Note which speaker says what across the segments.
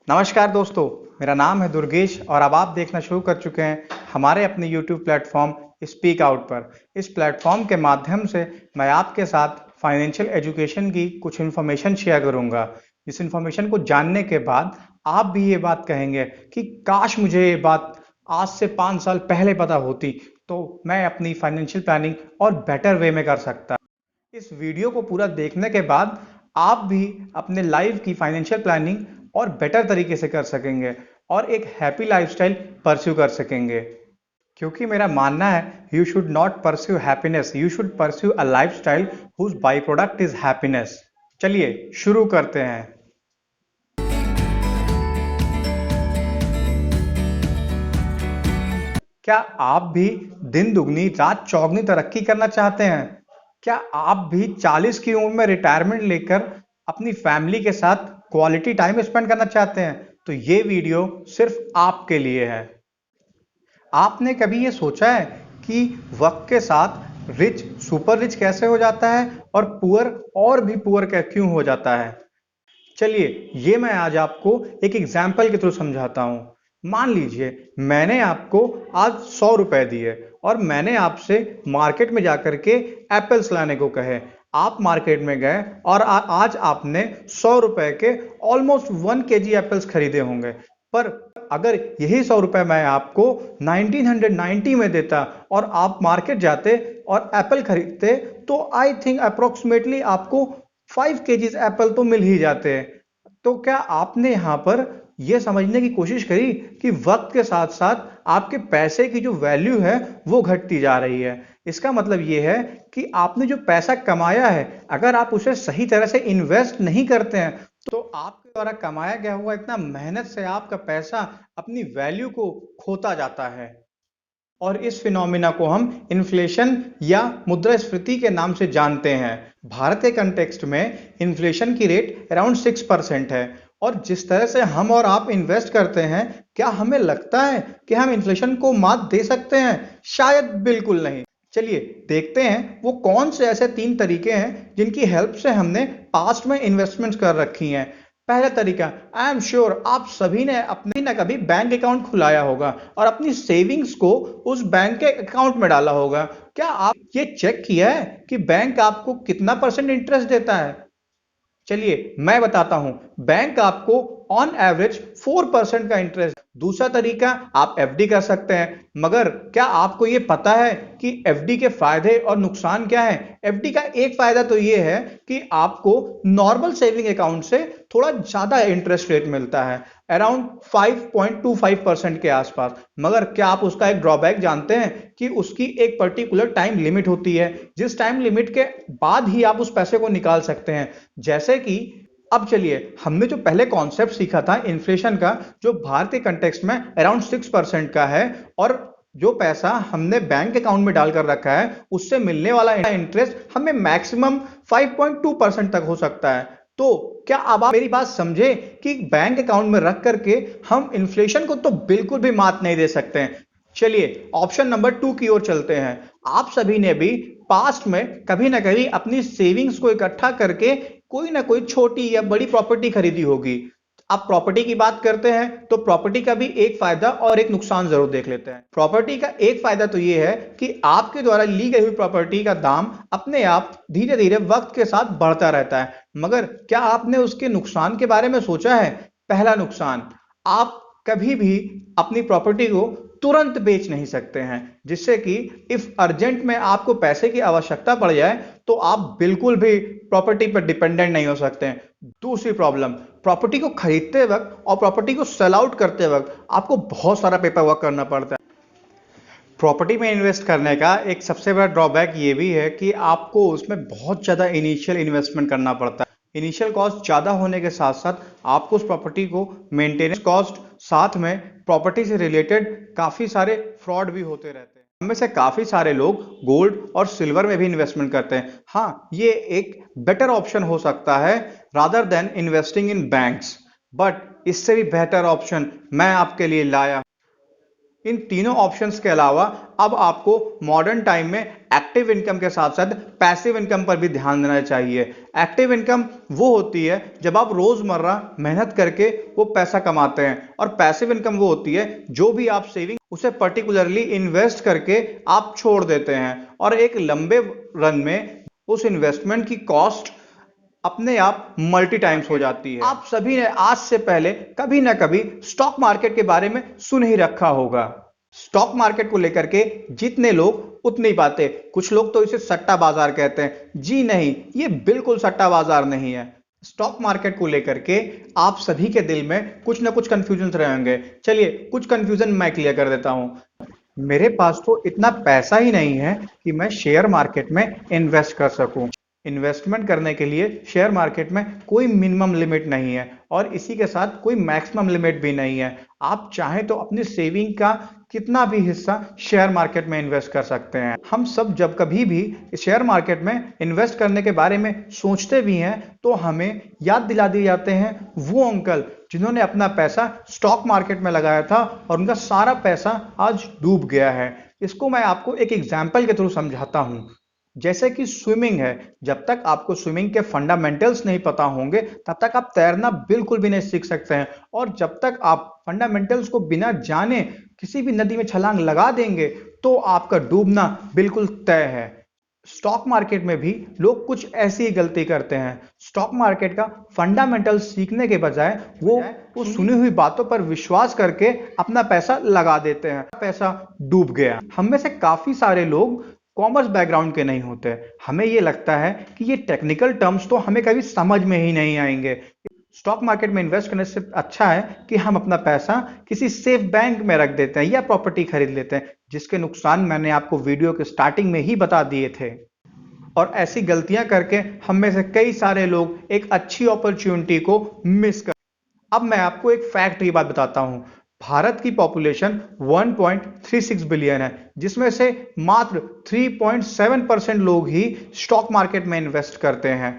Speaker 1: नमस्कार दोस्तों, मेरा नाम है दुर्गेश और अब आप देखना शुरू कर चुके हैं हमारे अपने YouTube प्लेटफॉर्म स्पीक आउट पर। इस प्लेटफॉर्म के माध्यम से मैं आपके साथ फाइनेंशियल एजुकेशन की कुछ इन्फॉर्मेशन शेयर करूंगा। इस इन्फॉर्मेशन को जानने के बाद आप भी ये बात कहेंगे कि काश मुझे ये बात आज से 5 साल पहले पता होती तो मैं अपनी फाइनेंशियल प्लानिंग और बेटर वे में कर सकता। इस वीडियो को पूरा देखने के बाद आप भी अपने लाइफ की फाइनेंशियल प्लानिंग और बेटर तरीके से कर सकेंगे और एक हैप्पी लाइफस्टाइल परस्यू कर सकेंगे। क्योंकि मेरा मानना है you should not pursue happiness, you should pursue a lifestyle whose by product is happiness. चलिए शुरू करते हैं। क्या आप भी दिन दुगनी रात चौगनी तरक्की करना चाहते हैं? क्या आप भी 40 की उम्र में रिटायरमेंट लेकर अपनी फैमिली के साथ क्वालिटी टाइम स्पेंड करना चाहते हैं? तो ये वीडियो सिर्फ आपके लिए है। आपने कभी ये सोचा है कि वक्त के साथ रिच सुपर रिच कैसे हो जाता है और पुअर और भी पुअर क्यों हो जाता है? चलिए ये मैं आज आपको एक एग्जाम्पल के थ्रू समझाता हूं। मान लीजिए मैंने आपको आज 100 रुपए दिए और मैंने आपसे मार्केट में जाकर के एप्पल्स लाने को कहे। आप मार्केट में गए और आज आपने 100 रुपए के ऑलमोस्ट 1 केजी एप्पल्स खरीदे होंगे। पर अगर यही 100 रुपए मैं आपको 1990 में देता और आप मार्केट जाते और एप्पल खरीदते तो आई थिंक अप्रोक्सीमेटली आपको 5 केजीज एप्पल तो मिल ही जाते हैं। तो क्या आपने यहां पर यह समझने की कोशिश करी कि वक्त के साथ साथ आपके पैसे की जो वैल्यू है वो घटती जा रही है? इसका मतलब यह है कि आपने जो पैसा कमाया है अगर आप उसे सही तरह से इन्वेस्ट नहीं करते हैं तो आपके द्वारा कमाया गया हुआ इतना मेहनत से आपका पैसा अपनी वैल्यू को खोता जाता है। और इस फिनोमिना को हम इन्फ्लेशन या मुद्रास्फीति के नाम से जानते हैं। भारत के कंटेक्स्ट में इन्फ्लेशन की रेट अराउंड 6% है। और जिस तरह से हम और आप इन्वेस्ट करते हैं, क्या हमें लगता है कि हम इन्फ्लेशन को मात दे सकते हैं? शायद बिल्कुल नहीं। चलिए देखते हैं वो कौन से ऐसे 3 तरीके हैं जिनकी हेल्प से हमने पास्ट में इन्वेस्टमेंट्स कर रखी हैं। पहला तरीका, आई एम श्योर आप सभी ने अपने ना कभी बैंक अकाउंट खुलाया होगा और अपनी सेविंग्स को उस बैंक के अकाउंट में डाला होगा। क्या आप ये चेक किया है कि बैंक आपको कितना परसेंट इंटरेस्ट देता है? चलिए मैं बताता हूं। बैंक आपको ऑन एवरेज 4% का इंटरेस्ट। दूसरा तरीका, आप एफडी कर सकते हैं। मगर क्या आपको यह पता है कि एफडी के फायदे और नुकसान क्या है? एफडी का एक फायदा तो यह है कि आपको नॉर्मल सेविंग अकाउंट से थोड़ा ज्यादा इंटरेस्ट रेट मिलता है, अराउंड 5.25% के आसपास। मगर क्या आप उसका एक ड्रॉबैक जानते हैं कि उसकी एक पर्टिकुलर टाइम लिमिट होती है, जिस टाइम लिमिट के बाद ही आप उस पैसे को निकाल सकते हैं। जैसे कि अब चलिए हमने जो पहले कॉन्सेप्ट सीखा था इन्फ्लेशन का, जो भारतीय कंटेक्स्ट में अराउंड 6% का है, और जो पैसा हमने बैंक अकाउंट में डालकर रखा है उससे मिलने वाला इंटरेस्ट हमें मैक्सिमम 5.2% तक हो सकता है। तो क्या अब आप मेरी बात समझे कि बैंक अकाउंट में रख करके हम इन्फ्लेशन को तो बिल्कुल भी मात नहीं दे सकते हैं। चलिए ऑप्शन नंबर 2 की ओर चलते हैं। आप सभी ने भी पास्ट में कभी ना कभी अपनी सेविंग्स को इकट्ठा करके कोई ना कोई छोटी या बड़ी प्रॉपर्टी खरीदी होगी। आप प्रॉपर्टी की बात करते हैं तो प्रॉपर्टी का भी एक फायदा और एक नुकसान जरूर देख लेते हैं। प्रॉपर्टी का एक फायदा तो यह है कि आपके द्वारा ली गई हुई प्रॉपर्टी का दाम अपने आप धीरे धीरे वक्त के साथ बढ़ता रहता है। मगर क्या आपने उसके नुकसान के बारे में सोचा है? पहला नुकसान, आप कभी भी अपनी प्रॉपर्टी को तुरंत बेच नहीं सकते हैं, जिससे कि इफ अर्जेंट में आपको पैसे की आवश्यकता पड़ जाए तो आप बिल्कुल भी प्रॉपर्टी पर डिपेंडेंट नहीं हो सकते हैं। दूसरी प्रॉब्लम, प्रॉपर्टी को खरीदते वक्त और प्रॉपर्टी को सेल आउट करते वक्त आपको बहुत सारा पेपर वर्क करना पड़ता है। प्रॉपर्टी में इन्वेस्ट करने का एक सबसे बड़ा ड्रॉबैक ये भी है कि आपको उसमें बहुत ज़्यादा इनिशियल इन्वेस्टमेंट करना पड़ता है। इनिशियल कॉस्ट ज़्यादा होने के साथ साथ आपको उस प्रॉपर्टी को मेंटेनेंस कॉस्ट, साथ में प्रॉपर्टी से रिलेटेड काफ़ी सारे फ्रॉड भी होते रहते हैं। हम में से काफ़ी सारे लोग गोल्ड और सिल्वर में भी इन्वेस्टमेंट करते हैं। हाँ, ये एक बेटर ऑप्शन हो सकता है rather than investing in banks. But इससे भी बेहतर ऑप्शन मैं आपके लिए लाया। इन तीनों ऑप्शंस के अलावा अब आपको मॉडर्न टाइम में एक्टिव इनकम के साथ साथ पैसिव इनकम पर भी ध्यान देना चाहिए। एक्टिव इनकम वो होती है जब आप रोजमर्रा मेहनत करके वो पैसा कमाते हैं, और पैसिव इनकम वो होती है जो भी आप सेविंग उसे पर्टिकुलरली इन्वेस्ट करके आप छोड़ देते हैं, और एक लंबे रन में उस इन्वेस्टमेंट की कॉस्ट अपने आप मल्टी टाइम्स हो जाती है। आप सभी ने आज से पहले कभी ना कभी स्टॉक मार्केट के बारे में सुन ही रखा होगा। स्टॉक मार्केट को लेकर के जितने लोग उतनी ही बातें। कुछ लोग तो इसे सट्टा बाजार कहते हैं। जी नहीं, ये बिल्कुल सट्टा बाजार नहीं है। स्टॉक मार्केट को लेकर के आप सभी के दिल में कुछ ना कुछ कंफ्यूजन रहे होंगे। चलिए कुछ कंफ्यूजन मैं क्लियर कर देता हूं। मेरे पास तो इतना पैसा ही नहीं है कि मैं शेयर मार्केट में इन्वेस्ट कर सकूं। इन्वेस्टमेंट करने के लिए शेयर मार्केट में कोई मिनिमम लिमिट नहीं है, और इसी के साथ कोई मैक्सिमम लिमिट भी नहीं है। आप चाहें तो अपनी सेविंग का कितना भी हिस्सा शेयर मार्केट में इन्वेस्ट कर सकते हैं। हम सब जब कभी भी शेयर मार्केट में इन्वेस्ट करने के बारे में सोचते भी हैं तो हमें याद दिला दिए जाते हैं वो अंकल जिन्होंने अपना पैसा स्टॉक मार्केट में लगाया था और उनका सारा पैसा आज डूब गया है। इसको मैं आपको एक एग्जाम्पल के थ्रू समझाता हूं। जैसे कि स्विमिंग है, जब तक आपको स्विमिंग के फंडामेंटल्स नहीं पता होंगे तब तक आप तैरना बिल्कुल भी नहीं सीख सकते हैं, और जब तक आप फंडामेंटल्स को बिना जाने किसी भी नदी में छलांग लगा देंगे तो आपका डूबना बिल्कुल तय है। स्टॉक मार्केट में भी लोग कुछ ऐसी ही गलती करते हैं। स्टॉक मार्केट का फंडामेंटल सीखने के बजाय वो सुनी हुई बातों पर विश्वास करके अपना पैसा लगा देते हैं, पैसा डूब गया। हम में से काफी सारे लोग कॉमर्स बैकग्राउंड के नहीं होते। हमें ये लगता है कि ये टेक्निकल टर्म्स तो हमें कभी समझ में ही नहीं आएंगे। स्टॉक मार्केट में इन्वेस्ट करने से अच्छा है कि हम अपना पैसा किसी सेफ बैंक में रख देते हैं या प्रॉपर्टी खरीद लेते हैं, जिसके नुकसान मैंने आपको वीडियो के स्टार्टिंग में ही बता दिए थे। और ऐसी गलतियां करके हम में से कई सारे लोग एक अच्छी अपॉर्चुनिटी को मिस कर। अब मैं आपको एक फैक्ट की बात बताता हूं। भारत की पॉपुलेशन 1.36 बिलियन है, जिसमें से मात्र 3.7% लोग ही स्टॉक मार्केट में इन्वेस्ट करते हैं।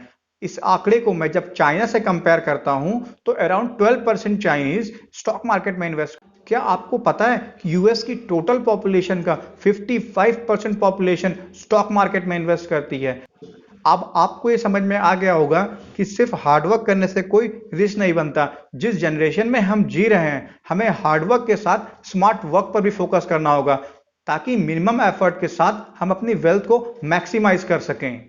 Speaker 1: इस आंकड़े को मैं जब चाइना से कंपेयर करता हूं तो अराउंड 12% चाइनीज स्टॉक मार्केट में इन्वेस्ट। क्या आपको पता है कि यूएस की टोटल पॉपुलेशन का 55% पॉपुलेशन स्टॉक मार्केट में इन्वेस्ट करती है? अब आपको ये समझ में आ गया होगा कि सिर्फ हार्डवर्क करने से कोई रिच नहीं बनता। जिस जनरेशन में हम जी रहे हैं, हमें हार्डवर्क के साथ स्मार्ट वर्क पर भी फोकस करना होगा, ताकि मिनिमम एफर्ट के साथ हम अपनी वेल्थ को मैक्सिमाइज कर सकें।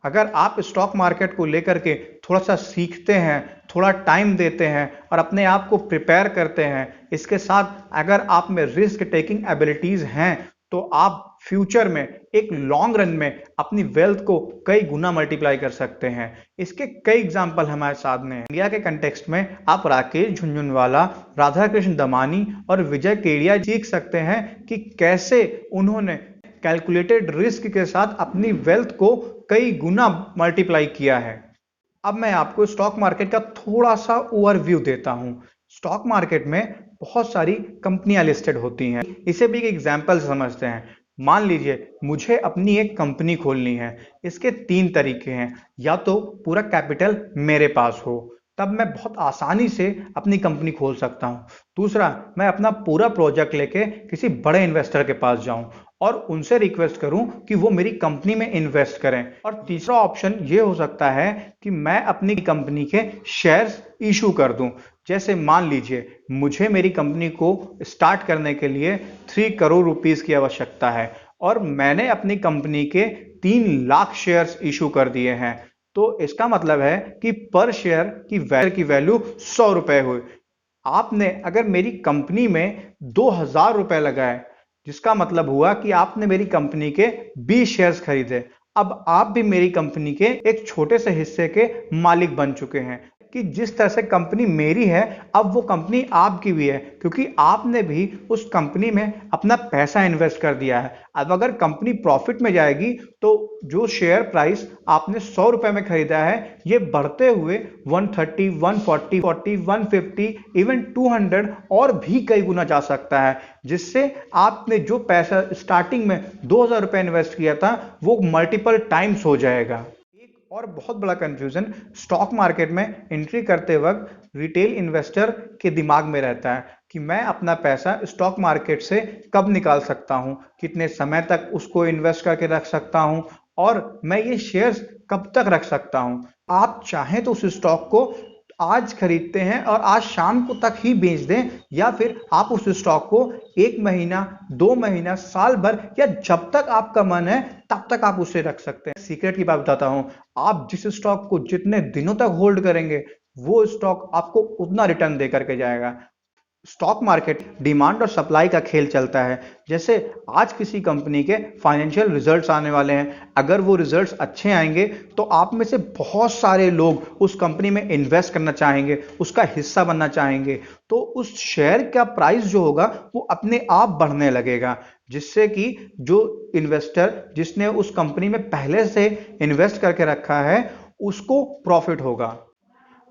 Speaker 1: अगर आप स्टॉक मार्केट को लेकर के थोड़ा सा सीखते हैं, थोड़ा टाइम देते हैं और अपने आप को प्रिपेयर करते हैं, इसके साथ अगर आप में रिस्क टेकिंग एबिलिटीज हैं, तो आप फ्यूचर में एक लॉन्ग रन में अपनी वेल्थ को कई गुना मल्टीप्लाई कर सकते हैं। इसके कई एग्जाम्पल हमारे सामने हैं। इंडिया के कंटेक्स्ट में आप राकेश झुनझुनवाला, राधा कृष्ण दमानी और विजय केडिया सीख सकते हैं कि कैसे उन्होंने कैलकुलेटेड रिस्क के साथ अपनी वेल्थ को कई गुना मल्टीप्लाई किया है। अब मैं आपको स्टॉक मार्केट का थोड़ा सा ओवरव्यू देता हूं। स्टॉक मार्केट में बहुत सारी कंपनियां लिस्टेड होती हैं। इसे भी एक एग्जांपल समझते हैं। मान लीजिए मुझे अपनी एक कंपनी खोलनी है। इसके 3 तरीके हैं। या तो पूरा कैपिटल मेरे पास हो, तब मैं बहुत आसानी से अपनी कंपनी खोल सकता हूं। दूसरा, मैं अपना पूरा प्रोजेक्ट लेके किसी बड़े इन्वेस्टर के पास जाऊं और उनसे रिक्वेस्ट करूं कि वो मेरी कंपनी में इन्वेस्ट करें। और तीसरा ऑप्शन ये हो सकता है कि मैं अपनी कंपनी के शेयर्स इशू कर दूं। जैसे मान लीजिए मुझे मेरी कंपनी को स्टार्ट करने के लिए 3 करोड़ रुपीस की आवश्यकता है और मैंने अपनी कंपनी के 3 लाख शेयर्स इशू कर दिए हैं, तो इसका मतलब है कि पर शेयर की वैल्यू 100 रुपए हुई। आपने अगर मेरी कंपनी में 2000 रुपए लगाए, जिसका मतलब हुआ कि आपने मेरी कंपनी के 20 शेयर्स खरीदे। अब आप भी मेरी कंपनी के एक छोटे से हिस्से के मालिक बन चुके हैं। कि जिस तरह से कंपनी मेरी है, अब वो कंपनी आपकी भी है, क्योंकि आपने भी उस कंपनी में अपना पैसा इन्वेस्ट कर दिया है। अब अगर कंपनी प्रॉफिट में जाएगी तो जो शेयर प्राइस आपने 100 रुपए में खरीदा है, ये बढ़ते हुए 130, 140, 150, इवन 200 और भी कई गुना जा सकता है, जिससे आपने जो पैसा स्टार्टिंग में 2000 रुपए इन्वेस्ट किया था वो मल्टीपल टाइम्स हो जाएगा। और बहुत बड़ा कंफ्यूजन स्टॉक मार्केट में एंट्री करते वक्त रिटेल इन्वेस्टर के दिमाग में रहता है। कि मैं अपना पैसा स्टॉक मार्केट से कब निकाल सकता हूं, कितने समय तक उसको इन्वेस्ट करके रख सकता हूं और मैं ये शेयर्स कब तक रख सकता हूं। आप चाहें तो उस स्टॉक को आज खरीदते हैं और आज शाम को तक ही बेच दें, या फिर आप उस स्टॉक को 1 महीना, 2 महीना, साल भर या जब तक आपका मन है तब तक आप उसे रख सकते हैं। सीक्रेट की बात बताता हूं, आप जिस स्टॉक को जितने दिनों तक होल्ड करेंगे वो स्टॉक आपको उतना रिटर्न दे करके जाएगा। स्टॉक मार्केट डिमांड और सप्लाई का खेल चलता है। जैसे आज किसी कंपनी के फाइनेंशियल रिजल्ट्स आने वाले हैं, अगर वो रिजल्ट्स अच्छे आएंगे तो आप में से बहुत सारे लोग उस कंपनी में इन्वेस्ट करना चाहेंगे, उसका हिस्सा बनना चाहेंगे, तो उस शेयर का प्राइस जो होगा वो अपने आप बढ़ने लगेगा, जिससे कि जो इन्वेस्टर जिसने उस कंपनी में पहले से इन्वेस्ट करके रखा है उसको प्रॉफिट होगा।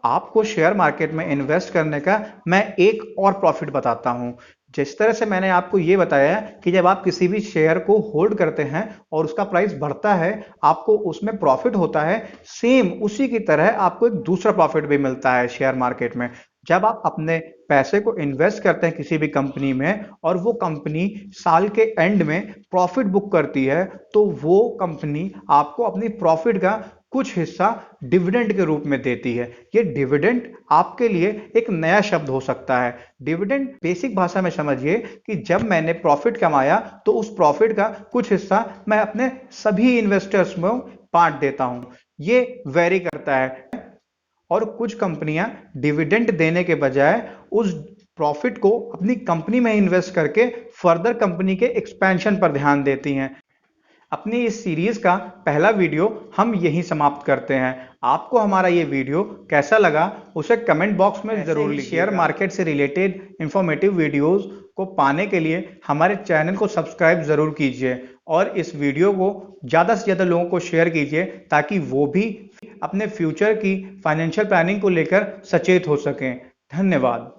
Speaker 1: आपको शेयर मार्केट में इन्वेस्ट करने का मैं एक और प्रॉफिट बताता हूं। जिस तरह से मैंने आपको यह बताया कि जब आप किसी भी शेयर को होल्ड करते हैं और उसका प्राइस बढ़ता है, आपको उसमें प्रॉफिट होता है, सेम उसी की तरह आपको एक दूसरा प्रॉफिट भी मिलता है शेयर मार्केट में। जब आप अपने पैसे को इन्वेस्ट करते हैं किसी भी कंपनी में और वो कंपनी साल के एंड में प्रॉफिट बुक करती है, तो वो कंपनी आपको अपनी प्रॉफिट का कुछ हिस्सा डिविडेंड के रूप में देती है। ये डिविडेंड आपके लिए एक नया शब्द हो सकता है। डिविडेंड बेसिक भाषा में समझिए कि जब मैंने प्रॉफिट कमाया तो उस प्रॉफिट का कुछ हिस्सा मैं अपने सभी इन्वेस्टर्स में बांट देता हूं। ये वेरी करता है और कुछ कंपनियां डिविडेंड देने के बजाय उस प्रॉफिट को अपनी कंपनी में इन्वेस्ट करके फर्दर कंपनी के एक्सपेंशन पर ध्यान देती हैं। अपनी इस सीरीज का पहला वीडियो हम यहीं समाप्त करते हैं। आपको हमारा ये वीडियो कैसा लगा उसे कमेंट बॉक्स में जरूर लिखिए। शेयर मार्केट से रिलेटेड इंफॉर्मेटिव वीडियोस को पाने के लिए हमारे चैनल को सब्सक्राइब जरूर कीजिए और इस वीडियो को ज़्यादा से ज़्यादा लोगों को शेयर कीजिए ताकि वो भी अपने फ्यूचर की फाइनेंशियल प्लानिंग को लेकर सचेत हो सकें। धन्यवाद।